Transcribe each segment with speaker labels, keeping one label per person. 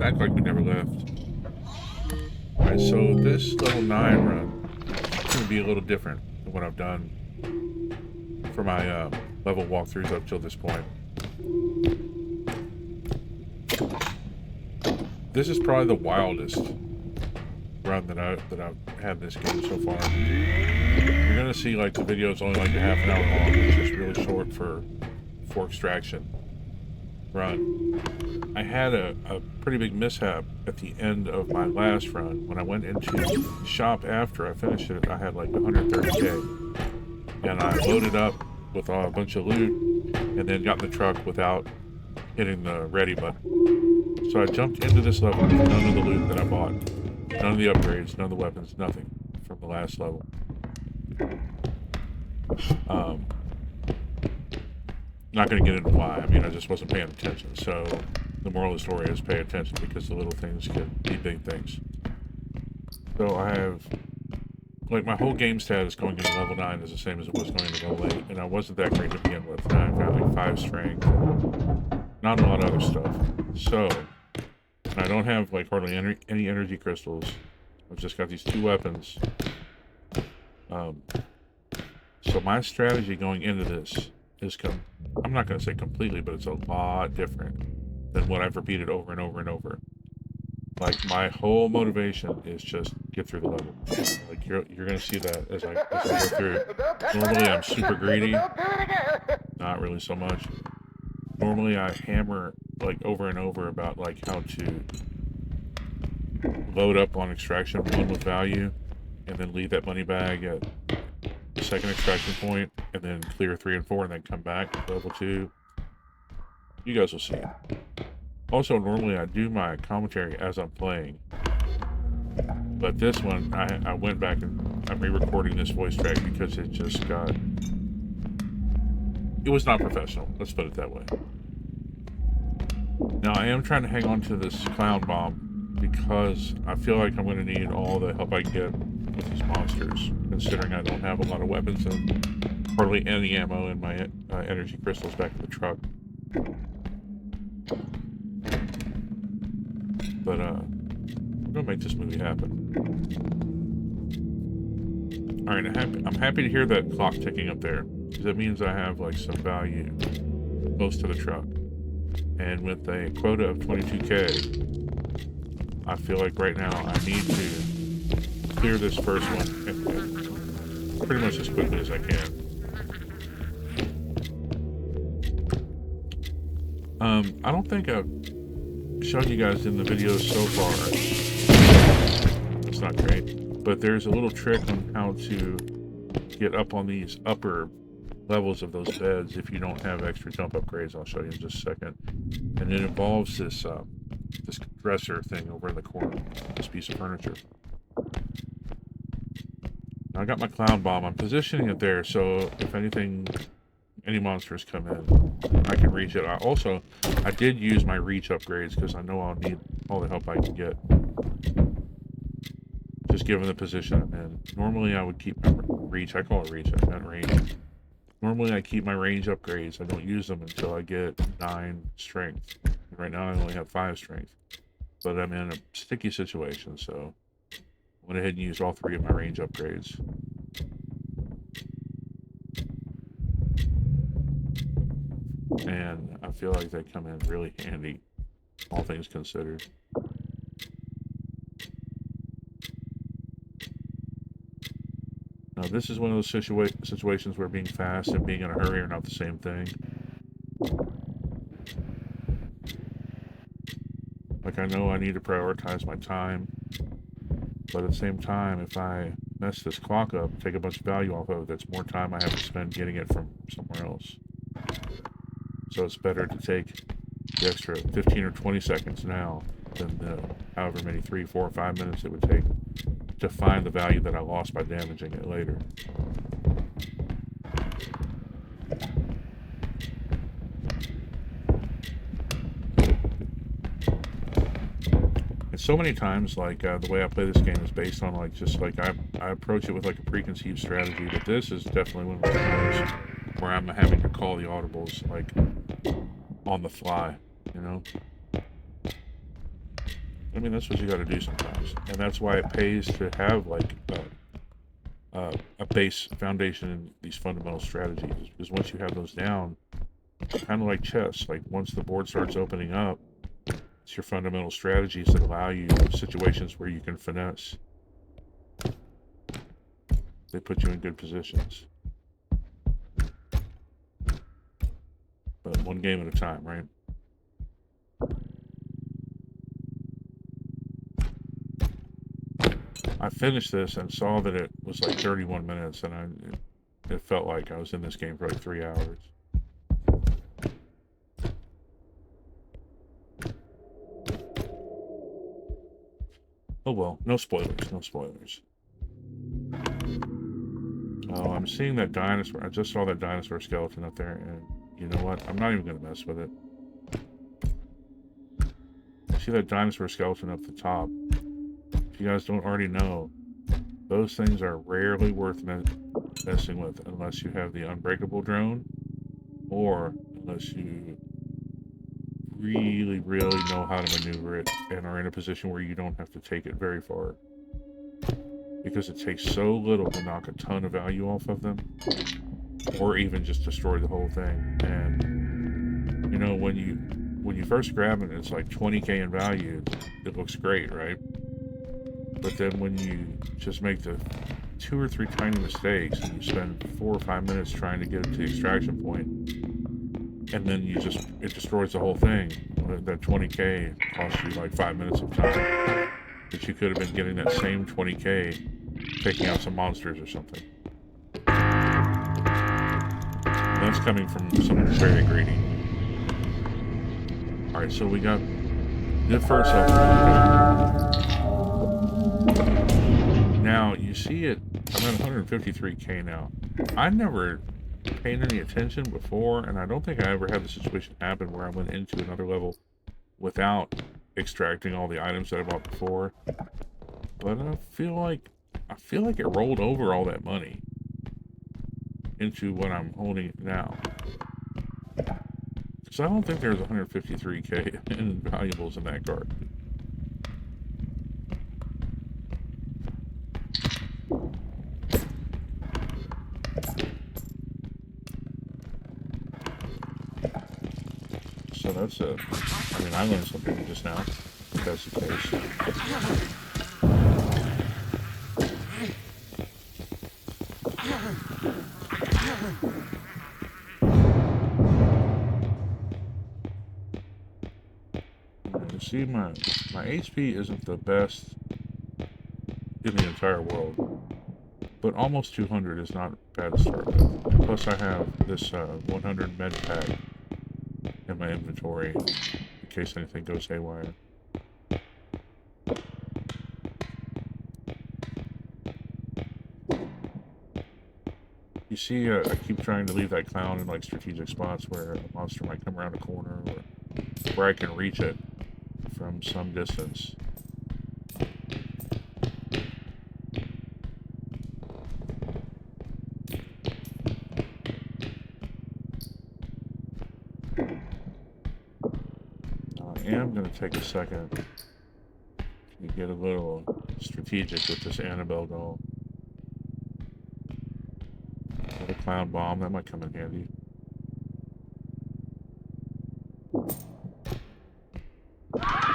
Speaker 1: Act like we never left. Alright, so this level 9 run is going to be a little different than what I've done for my level walkthroughs up till this point. This is probably the wildest run that I've had in this game so far. You're gonna see like the video is only like a half an hour long, which is really short for extraction run. I had a pretty big mishap at the end of my last run. When I went into the shop after I finished it, I had like 130k, and I loaded up with a bunch of loot and then got in the truck without hitting the ready button. So I jumped into this level with none of the loot that I bought, none of the upgrades, none of the weapons, nothing from the last level. Not going to get into why. I mean, I just wasn't paying attention. So the moral of the story is pay attention, because the little things can be big things. So I have, like, my whole game status going into level 9 is the same as it was going into level 8, and I wasn't that great to begin with. And I've got like 5 strength, not a lot of other stuff. So, and I don't have like hardly any energy crystals. I've just got these 2 weapons. So my strategy going into this is, I'm not going to say completely, but it's a lot different than what I've repeated over and over and over. Like, my whole motivation is just get through the level. Like, you're going to see that as I go through. Normally I'm super greedy. Not really so much. Normally I hammer like over and over about like how to load up on extraction 1 with value, and then leave that money bag at the second extraction point, and then clear 3 and 4, and then come back to level 2. You guys will see. Also, normally I do my commentary as I'm playing, but this one I went back and I'm re-recording this voice track because it just got, it was not professional, let's put it that way. Now I am trying to hang on to this clown bomb because I feel like I'm going to need all the help I get with these monsters, considering I don't have a lot of weapons and hardly any ammo in my energy crystals back in the truck. But I'm gonna make this movie happen. Alright, I'm happy to hear that clock ticking up there, because it means I have like some value close to the truck. And with a quota of 22k, I feel like right now I need to clear this first one and pretty much as quickly as I can. I don't think I've shown you guys in the videos so far. It's not great, but there's a little trick on how to get up on these upper levels of those beds if you don't have extra jump upgrades. I'll show you in just a second. And it involves this this dresser thing over in the corner, this piece of furniture. Now I got my clown bomb. I'm positioning it there so if anything, any monsters come in, I can reach it. I did use my reach upgrades because I know I'll need all the help I can get, just given the position I'm in. Normally I would keep my reach, I call it reach, I meant range. Normally I keep my range upgrades. I don't use them until I get 9 strength. And right now I only have 5 strength, but I'm in a sticky situation, so I went ahead and used all 3 of my range upgrades. And I feel like they come in really handy, all things considered. Now this is one of those situations where being fast and being in a hurry are not the same thing. Like, I know I need to prioritize my time, but at the same time, if I mess this clock up, take a bunch of value off of it, that's more time I have to spend getting it from somewhere else. So it's better to take the extra 15 or 20 seconds now than the however many 3, 4, or 5 minutes it would take to find the value that I lost by damaging it later. And so many times, like, the way I play this game is based on, like, just, like, I approach it with, like, a preconceived strategy, but this is definitely one of the times where I'm having to call the audibles, like, on the fly, you know? I mean, that's what you got to do sometimes, and that's why it pays to have like a base foundation in these fundamental strategies. Because once you have those down, kind of like chess, like once the board starts opening up, it's your fundamental strategies that allow you situations where you can finesse. They put you in good positions. But one game at a time, right? I finished this and saw that it was like 31 minutes, and it felt like I was in this game for like 3 hours. Oh well, no spoilers, no spoilers. Oh, I'm seeing that dinosaur. I just saw that dinosaur skeleton up there, and you know what? I'm not even going to mess with it. I see that dinosaur skeleton up the top. If you guys don't already know, those things are rarely worth messing with unless you have the unbreakable drone, or unless you really, really know how to maneuver it and are in a position where you don't have to take it very far. Because it takes so little to knock a ton of value off of them, or even just destroy the whole thing. And you know, when you first grab it, it's like 20k in value. It looks great, right? But then when you just make the 2 or 3 tiny mistakes and you spend 4 or 5 minutes trying to get it to the extraction point, and then it destroys the whole thing. That 20k costs you like 5 minutes of time, but you could have been getting that same 20k taking out some monsters or something. And that's coming from someone who's very greedy. Alright, so we got good first level. Now, you see it, I'm at 153k now. I never paid any attention before, and I don't think I ever had the situation happen where I went into another level without extracting all the items that I bought before. But I feel like it rolled over all that money into what I'm holding now. Because I don't think there's 153k in valuables in that card. So that's it. I mean, I learned something just now, if that's the case. You see, my HP isn't the best in the entire world, but almost 200 is not bad to start with. And plus, I have this 100 med pack in my inventory in case anything goes haywire. You see, I keep trying to leave that clown in like strategic spots where a monster might come around a corner, or where I can reach it from some distance. I am going to take a second to get a little strategic with this Annabelle doll. With a clown bomb, that might come in handy.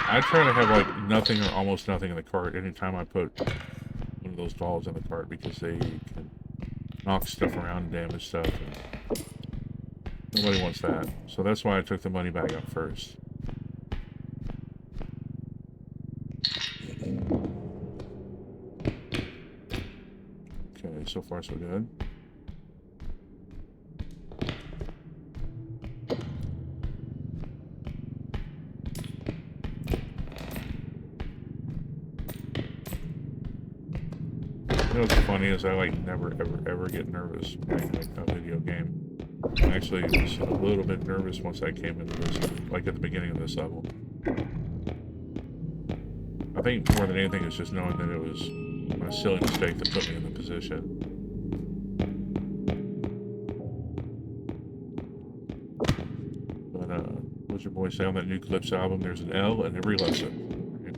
Speaker 1: I try to have like nothing or almost nothing in the cart anytime I put one of those dolls in the cart, because they can knock stuff around and damage stuff, and nobody wants that. So that's why I took the money bag up first. Okay, so far so good. You know what's funny is I like never ever get nervous playing like a video game. I actually was a little bit nervous once I came into this, like at the beginning of this level. I think more than anything it's just knowing that it was a silly mistake that put me in the position. But what's your boy say on that new Clips album? There's an L in every lesson. Right?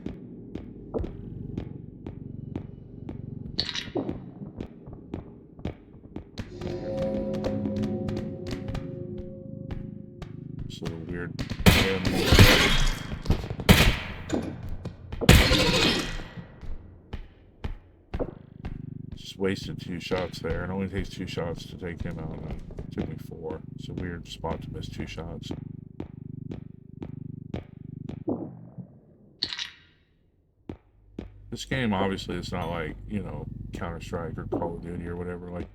Speaker 1: wasted 2 shots there. It only takes 2 shots to take him out. It took me 4. It's a weird spot to miss 2 shots. This game, obviously, it's not like, you know, Counter-Strike or Call of Duty or whatever. Like,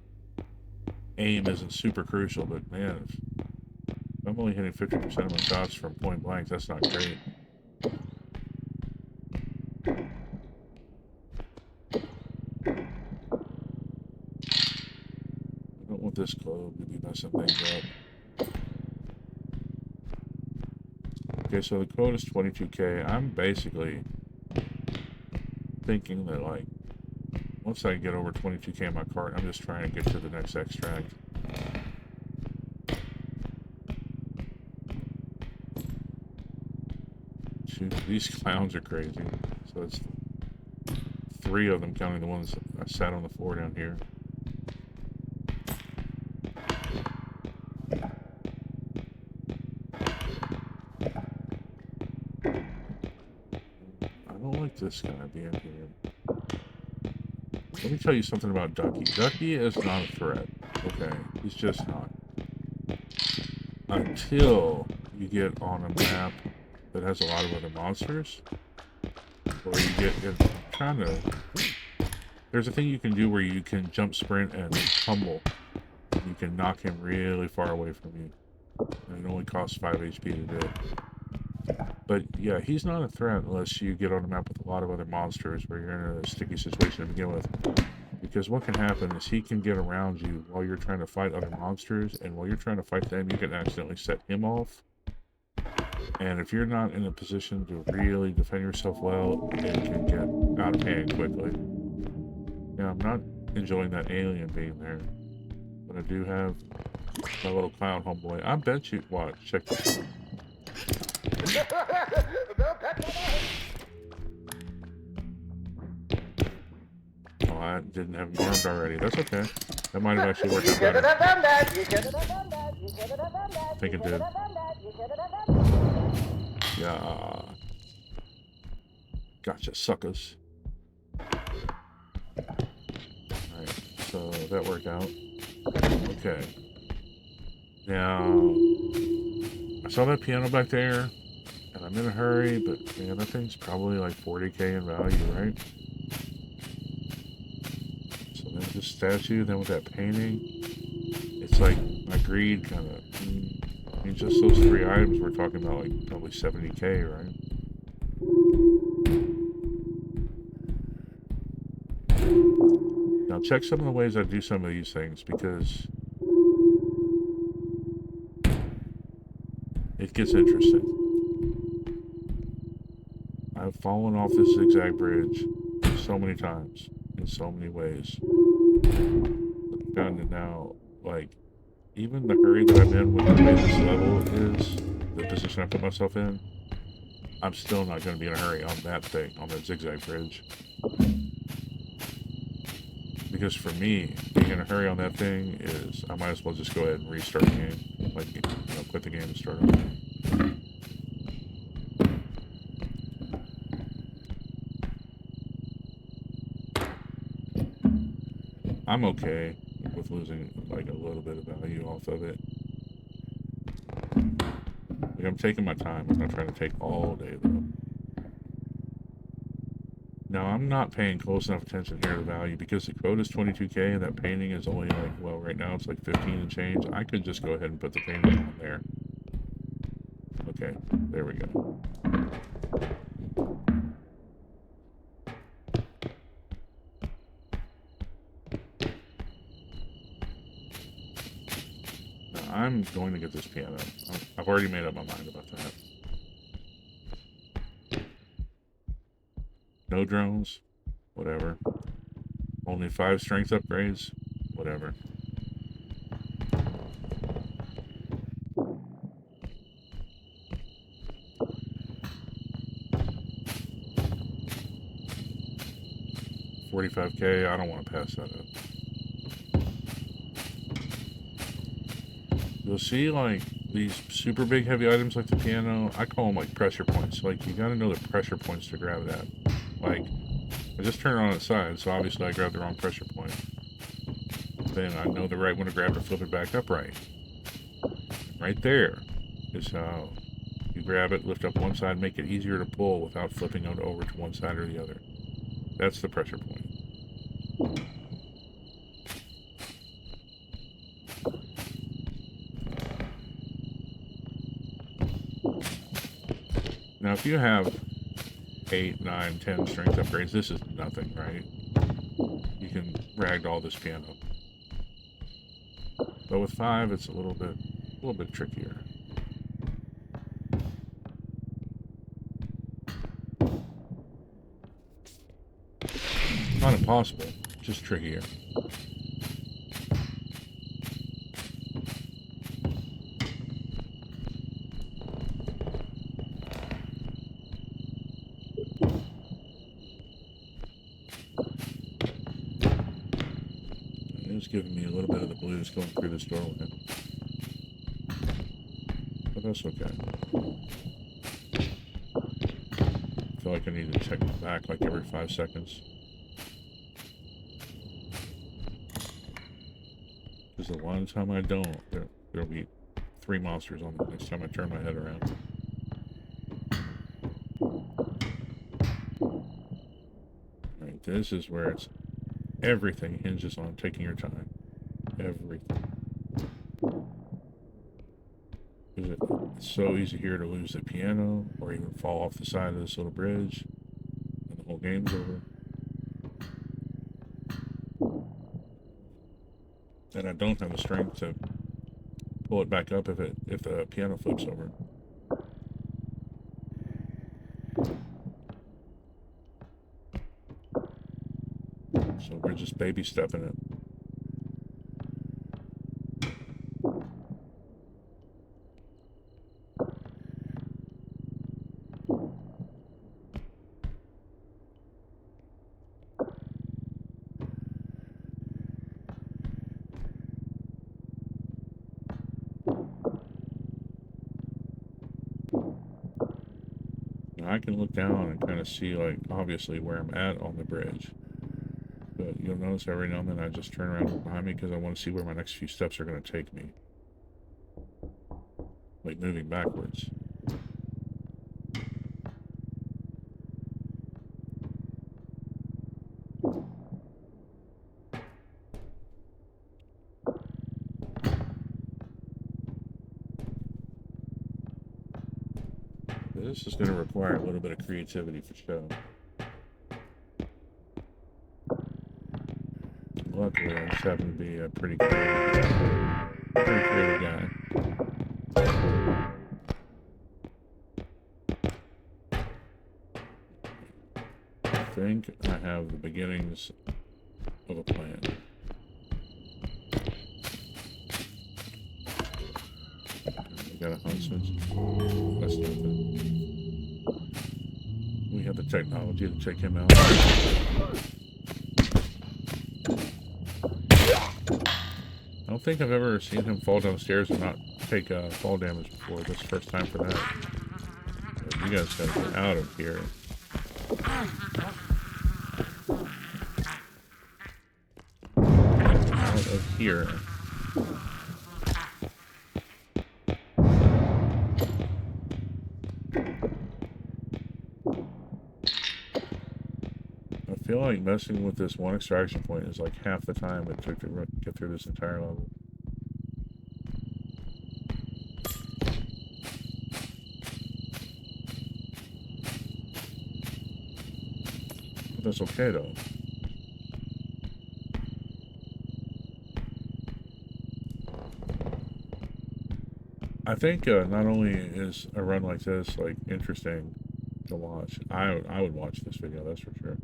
Speaker 1: aim isn't super crucial, but man, if I'm only hitting 50% of my shots from point blank, that's not great. I don't want this globe to be messing things up. Okay, so the quote is 22K. I'm basically thinking that, like, once I get over 22K in my cart, I'm just trying to get to the next extract. Shoot, these clowns are crazy. So it's 3 of them, counting the ones I sat on the floor down here. I don't like this guy being here. Let me tell you something about Ducky. Ducky is not a threat. Okay, he's just not. Until you get on a map that has a lot of other monsters, or you get kind of. There's a thing you can do where you can jump, sprint, and tumble. You can knock him really far away from you, and it only costs 5 HP to do it. But yeah, he's not a threat unless you get on a map with a lot of other monsters where you're in a sticky situation to begin with. Because what can happen is he can get around you while you're trying to fight other monsters, and while you're trying to fight them, you can accidentally set him off. And if you're not in a position to really defend yourself well, it can get out of hand quickly. Yeah, I'm not enjoying that alien being there. But I do have my little clown homeboy. I bet you... Watch, check this out. Oh, I didn't have him armed already. That's okay. That might have actually worked out better. I think it did. Yeah. Gotcha, suckers. Alright, so that worked out. Okay. Now, I saw that piano back there, and I'm in a hurry, but man, that thing's probably like 40K in value, right? So there's this statue, then with that painting, it's like my greed kind of. I mean, just those 3 items, we're talking about like probably 70K, right? Now check some of the ways I do some of these things, because it gets interesting. I've fallen off this zigzag bridge so many times, in so many ways. I've gotten to now, like, even the hurry that I'm in with the way this level is, the position I put myself in, I'm still not going to be in a hurry on that thing, on that zigzag bridge. Because for me, being in a hurry on that thing is, I might as well just go ahead and restart the game. Like, you know, quit the game and start over. I'm okay with losing, like, a little bit of value off of it. Like, I'm taking my time. I'm not trying to take all day, though. Now, I'm not paying close enough attention here to value, because the quote is 22K and that painting is only like, well, right now it's like 15 and change. I could just go ahead and put the painting on there. Okay, there we go. Now, I'm going to get this piano. I've already made up my mind about that. No drones, whatever. Only 5 strength upgrades, whatever. $45K, I don't want to pass that up. You'll see, like, these super big heavy items like the piano, I call them like pressure points. Like, you gotta know the pressure points to grab that. Like, I just turned it on its side, so obviously I grabbed the wrong pressure point. then I know the right one to grab to flip it back upright. Right there is how you grab it, lift up one side, make it easier to pull without flipping it over to one side or the other. That's the pressure point. Now, if you have 8, 9, 10 strength upgrades, this is nothing, right? You can ragdoll this piano. But with 5, it's a little bit trickier. Not impossible, just trickier. It's giving me a little bit of the blues going through this doorway. But that's okay. I feel like I need to check back like every 5 seconds. Because the one time I don't, there'll be 3 monsters on the next time I turn my head around. Alright, this is where it's everything hinges on taking your time. Everything. It's so easy here to lose the piano or even fall off the side of this little bridge and the whole game's over. And I don't have the strength to pull it back up if the piano flips over. So we're just baby stepping it. I can look down and kind of see, like, obviously where I'm at on the bridge. But you'll notice every now and then I just turn around and look behind me because I want to see where my next few steps are going to take me. Like moving backwards. This is going to require a little bit of creativity for show. Luckily, I just happen to be a pretty creative guy. I think I have the beginnings of a plan. We got a huntsman. That's nothing. We have the technology to check him out. I don't think I've ever seen him fall downstairs and not take fall damage before. This is the first time for that. But you guys gotta get out of here. Get out of here. I feel like messing with this one extraction point is like half the time it took to get through this entire level. But that's okay though. I think not only is a run like this like interesting to watch, I would watch this video, that's for sure.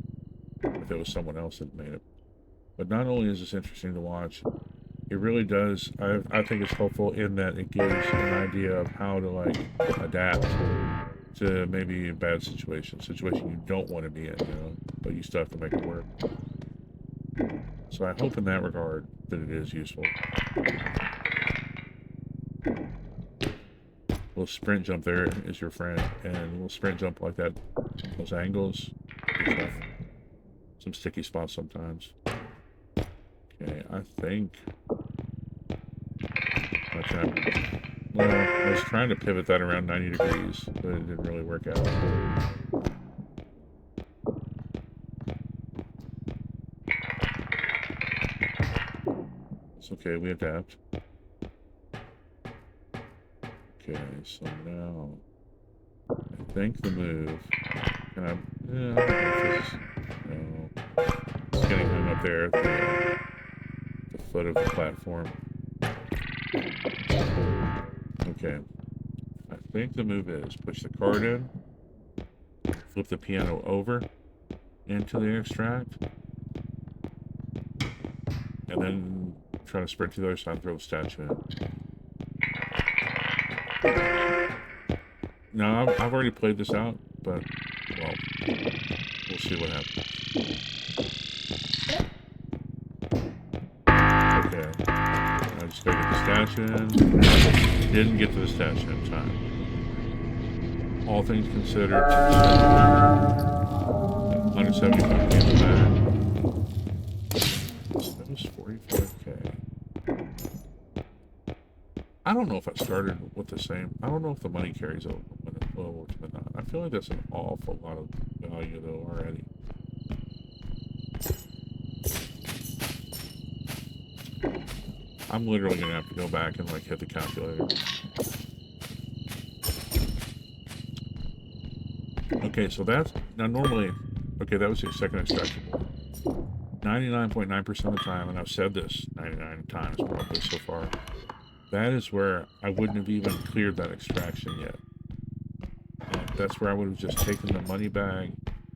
Speaker 1: If it was someone else that made it. But not only is this interesting to watch, it really does, I think it's helpful in that it gives an idea of how to like adapt to maybe a bad situation you don't want to be in, you know, but you still have to make it work. So I hope in that regard that it is useful. A little sprint jump there is your friend, and a little sprint jump like that, those angles, some sticky spots sometimes. Okay, Okay, I think that's happening. Well, I was trying to pivot that around 90 degrees, but it didn't really work out. It's okay, we adapt. Okay, so now I think the move. Can I? Yeah, I don't know if this is, no. It's getting hung up there at the foot of the platform. Okay. I think the move is push the card in, flip the piano over into the extract, and then try to sprint to the other side and throw the statue in. Now, I've already played this out, but, well, we'll see what happens. Okay. I just gotta get the statue in. Didn't get to the statue in time. All things considered, 175 came back. So that was 45k. I don't know if I started with the same. I don't know if the money carries over to the not. I feel like that's an awful lot of value though already. I'm literally gonna have to go back and like hit the calculator. Okay, so that's now normally. Okay, that was your second extraction board. 99.9% of the time, and I've said this 99 times probably so far. That is where I wouldn't have even cleared that extraction yet. That's where I would have just taken the money bag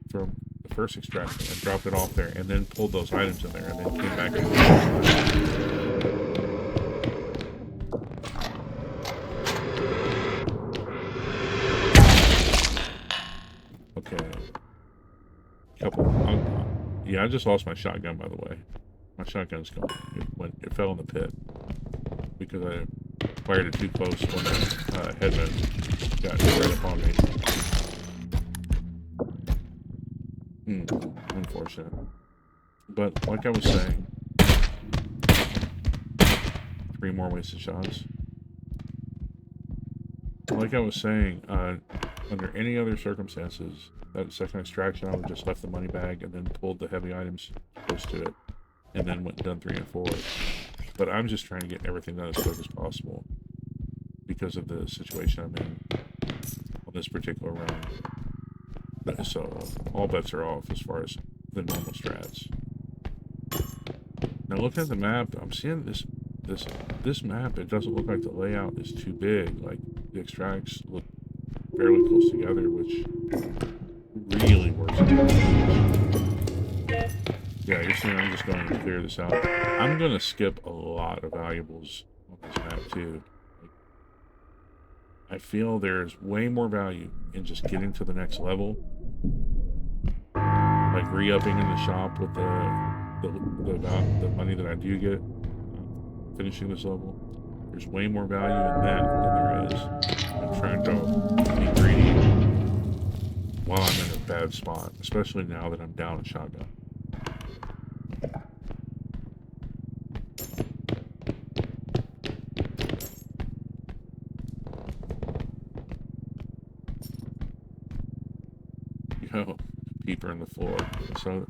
Speaker 1: from the first extraction and dropped it off there, and then pulled those items in there, and then came back and okay. Yeah, I just lost my shotgun, by the way. My shotgun's gone. It fell in the pit because I fired it too close when the headman got right up on me. Unfortunate. But like I was saying, 3 more wasted shots. Like I was saying, under any other circumstances, that second extraction, I would just left the money bag and then pulled the heavy items close to it, and then went and done 3 and 4. But I'm just trying to get everything done as quick as possible because of the situation I'm in on this particular round. So all bets are off as far as the normal strats. Now looking at the map, I'm seeing this map. It doesn't look like the layout is too big. Like the extracts look fairly close together, which really works. Yeah, you're seeing I'm just going to clear this out. I'm going to skip a lot of valuables on this map too. I feel there's way more value in just getting to the next level, like re-upping in the shop with the money that I do get finishing this level. There's way more value in that than there is in trying to be greedy while I'm in a bad spot, especially now that I'm down a shotgun. Yo, peeper in the floor. So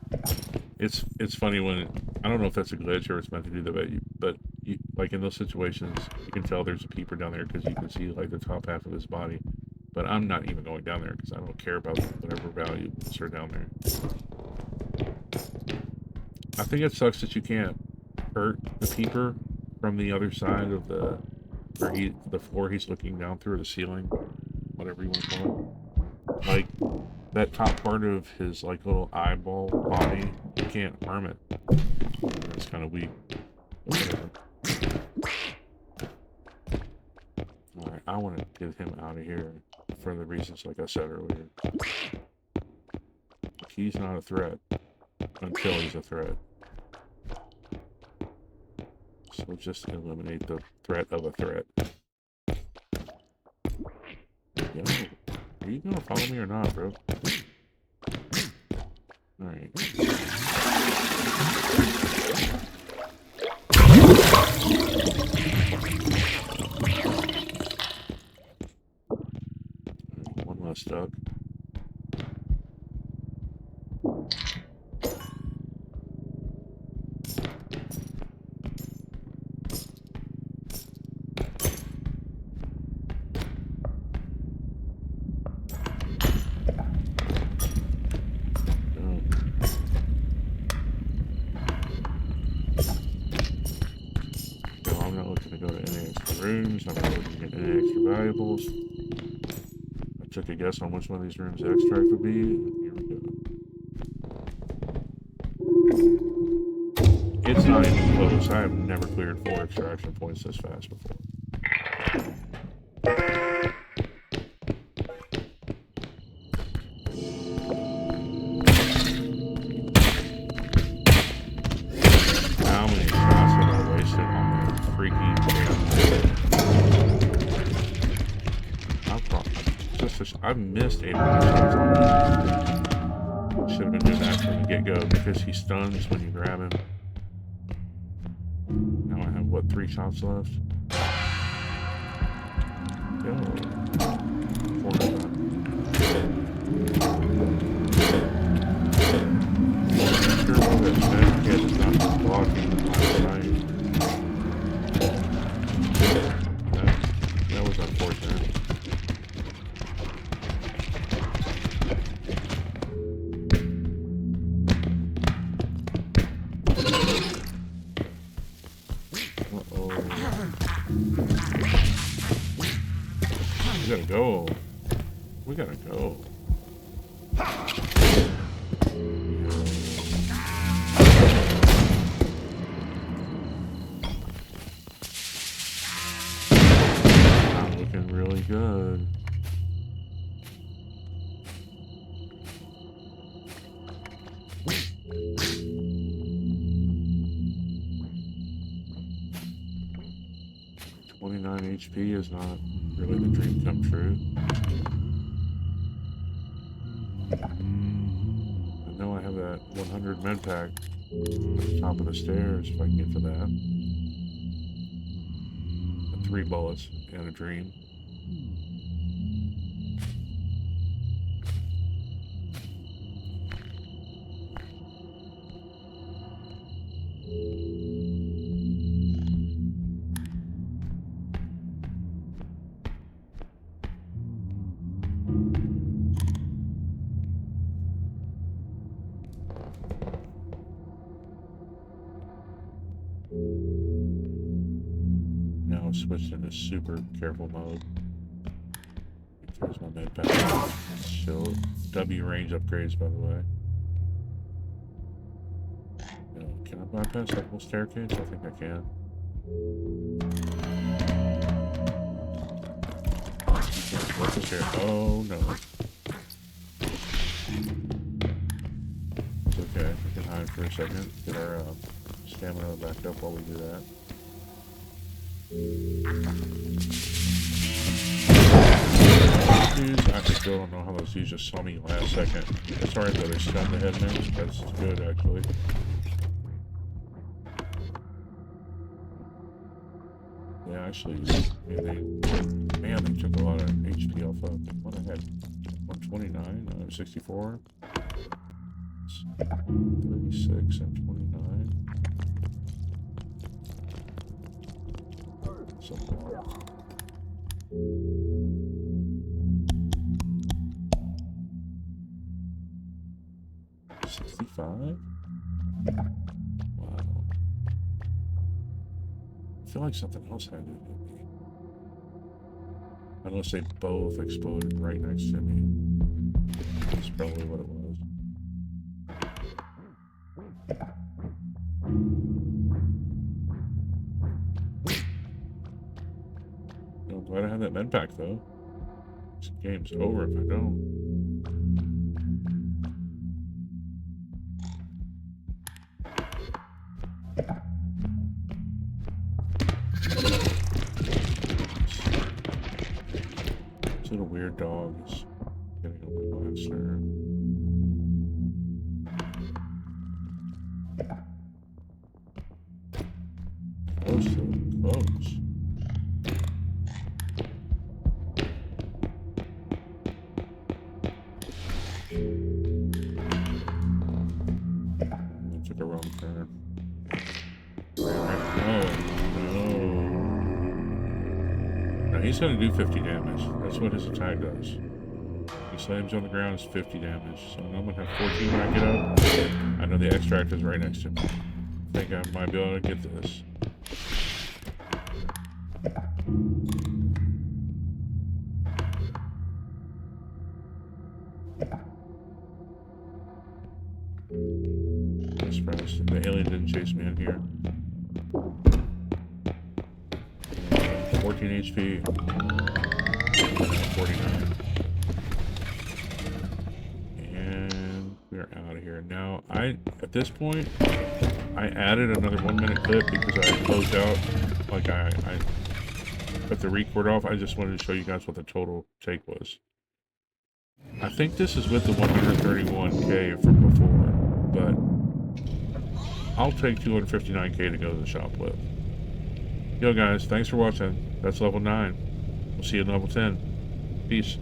Speaker 1: it's funny when I don't know if that's a glitch or it's meant to do that, but like in those situations, you can tell there's a peeper down there because you can see like the top half of his body. But I'm not even going down there because I don't care about whatever values are down there. I think it sucks that you can't hurt the peeper from the other side of the floor he's looking down through, or the ceiling, whatever you want to call it. Like that top part of his like little eyeball body, you can't harm it. That's kind of weak. Whatever. Alright, I want to get him out of here for the reasons like I said earlier. He's not a threat until he's a threat. So just eliminate the threat of a threat. Yo, are you gonna follow me or not, bro? Alright. It's not really going to get any extra valuables. I took a guess on which one of these rooms the extract would be. Here we go. It's not even close. I have never cleared 4 extraction points this fast before. How many shots have I wasted on that freaky I've missed 8 shots on him. Should have been doing that from the get-go because he stuns when you grab him. Now I have, what, 3 shots left? Go. 4 shots. Sure, that Smack Head is not blocking last night. That was unfortunate. We gotta go. We gotta go. Not looking really good. HP is not really the dream come true. I know I have that 100 med pack at the top of the stairs if I can get to that. And 3 bullets and a dream. Now I've switched into super careful mode. There's my med pack. So W range upgrades, by the way. Can I bypass that whole staircase? I think I can. What's this here? Oh no. It's okay. We can hide for a second. Get our stamina back up while we do that. I still don't know how those dudes just saw me last second. Sorry though, they stunned the headman. That's good actually. Yeah, actually, man, they took a lot of HP off of what I had. 129, 64, 36, and 29. So far. $65? Wow. I feel like something else had to hit me. Unless they both exploded right next to me. That's probably what it was. I'm glad I have that med pack though. This game's over if I don't. This little weird dog is getting on my last nerve. Close to close. I took a wrong turn. He's going to do 50 damage. That's what his attack does. He slams on the ground, it's 50 damage. So I'm going to have 14 when I get up. I know the extract is right next to me. I think I might be able to get this. Christ. The alien didn't chase me in here. 14 HP. 49. And we're out of here. Now, at this point, I added another 1 minute clip because I closed out, like I cut the record off. I just wanted to show you guys what the total take was. I think this is with the 131K from before, but I'll take 259K to go to the shop with. Yo guys, thanks for watching. That's level 9. We'll see you in level 10. Peace.